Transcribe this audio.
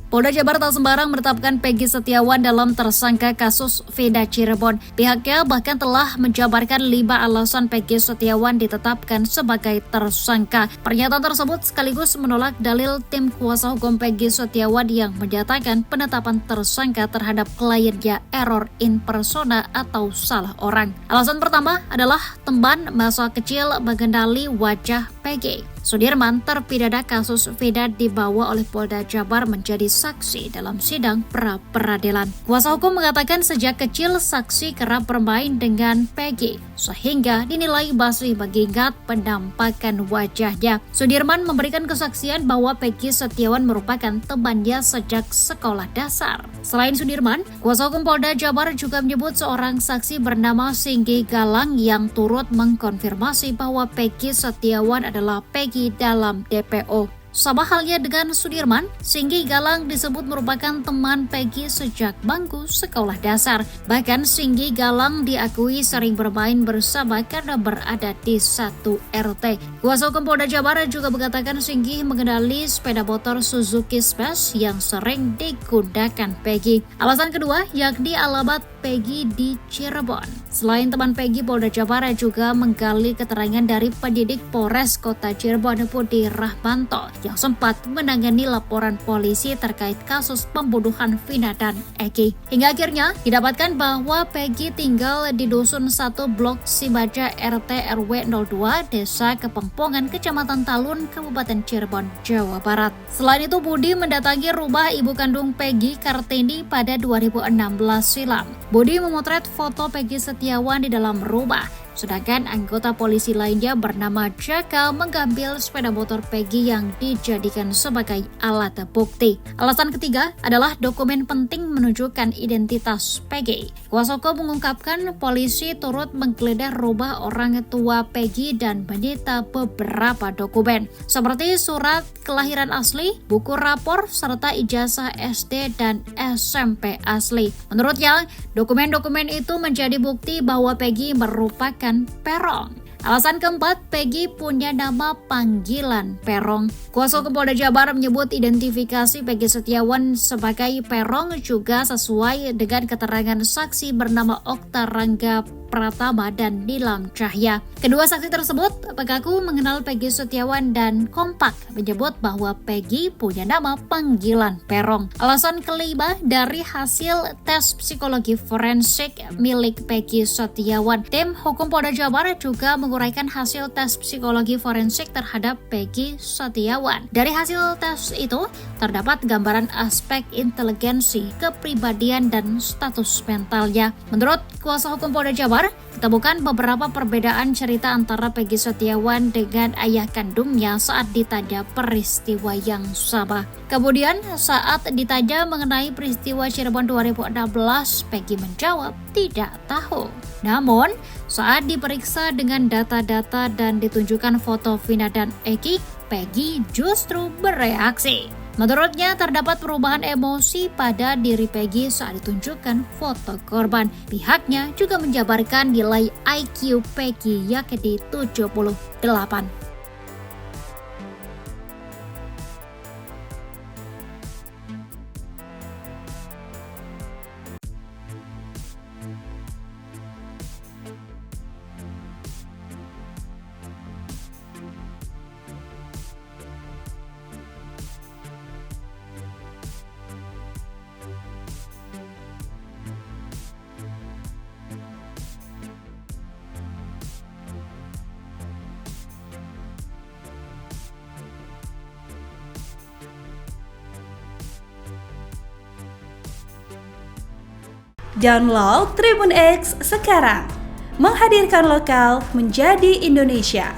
Polda Jabar tak sembarang menetapkan Peggy Setiawan dalam tersangka kasus Vina Cirebon. Pihaknya bahkan telah menjabarkan 5 alasan Peggy Setiawan ditetapkan sebagai tersangka. Pernyataan tersebut sekaligus menolak dalil tim kuasa hukum Peggy Setiawan yang menyatakan penetapan tersangka terhadap kliennya error in persona atau salah orang. Alasan pertama adalah teman masa kecil mengenali wajah Peggy. Sudirman, terpidana kasus Vina, dibawa oleh Polda Jabar menjadi saksi dalam sidang pra-peradilan. Kuasa hukum mengatakan sejak kecil saksi kerap bermain dengan Peggy, sehingga dinilai masih mengingat penampakan wajahnya. Sudirman memberikan kesaksian bahwa Peggy Setiawan merupakan temannya sejak sekolah dasar. Selain Sudirman, kuasa hukum Polda Jabar juga menyebut seorang saksi bernama Singgi Galang yang turut mengkonfirmasi bahwa Peggy Setiawan adalah Peggy dalam DPO. Sama halnya dengan Sudirman, Singgi Galang disebut merupakan teman Peggy sejak bangku sekolah dasar. Bahkan Singgi Galang diakui sering bermain bersama karena berada di satu RT. Kuasa hukum Polda Jabar juga mengatakan Singgi mengenali sepeda motor Suzuki Space yang sering digunakan Peggy. Alasan kedua yakni alamat Peggy di Cirebon. Selain teman Peggy, Polda Jabar juga menggali keterangan dari penyidik Polres Kota Cirebon Budi Rahmanto yang sempat menangani laporan polisi terkait kasus pembunuhan Vina dan Eki. Hingga akhirnya didapatkan bahwa Peggy tinggal di Dusun 1 Blok Sibaja RT RW 02 Desa Kepengpongan, Kecamatan Talun, Kabupaten Cirebon, Jawa Barat. Selain itu, Budi mendatangi rumah ibu kandung Peggy, Kartini, pada 2016 silam. Budi memotret foto Peggy Setiawan di dalam rumah, sedangkan anggota polisi lainnya bernama Jaka mengambil sepeda motor Peggy yang dijadikan sebagai alat bukti. Alasan ketiga adalah dokumen penting menunjukkan identitas Peggy. Kuasa hukum mengungkapkan polisi turut menggeledah rumah orang tua Peggy dan menyita beberapa dokumen, seperti surat kelahiran asli, buku rapor, serta ijazah SD dan SMP asli. Menurutnya, dokumen-dokumen itu menjadi bukti bahwa Peggy merupakan Perong. Alasan keempat, Peggy punya nama panggilan Perong. Kuasa hukum Polda Jabar menyebut identifikasi Peggy Setiawan sebagai Perong juga sesuai dengan keterangan saksi bernama Okta Rangga Pratama dan Nilam Cahya. Kedua saksi tersebut mengaku mengenal Peggy Setiawan dan kompak menyebut bahwa Peggy punya nama panggilan Perong. Alasan kelima, dari hasil tes psikologi forensik milik Peggy Setiawan, tim hukum Polda Jabar juga menguraikan hasil tes psikologi forensik terhadap Peggy Setiawan. Dari hasil tes itu terdapat gambaran aspek inteligensi, kepribadian, dan status mentalnya. Menurut kuasa hukum Polda Jabar, ditemukan beberapa perbedaan cerita antara Peggy Setiawan dengan ayah kandungnya saat ditanya peristiwa yang sama. Kemudian saat ditanya mengenai peristiwa Cirebon 2016, Peggy menjawab tidak tahu. Namun, saat diperiksa dengan data-data dan ditunjukkan foto Vina dan Eki, Peggy justru bereaksi. Menurutnya, terdapat perubahan emosi pada diri Peggy saat ditunjukkan foto korban. Pihaknya juga menjabarkan nilai IQ Peggy yakni 78. Download Tribun X sekarang, menghadirkan lokal menjadi Indonesia.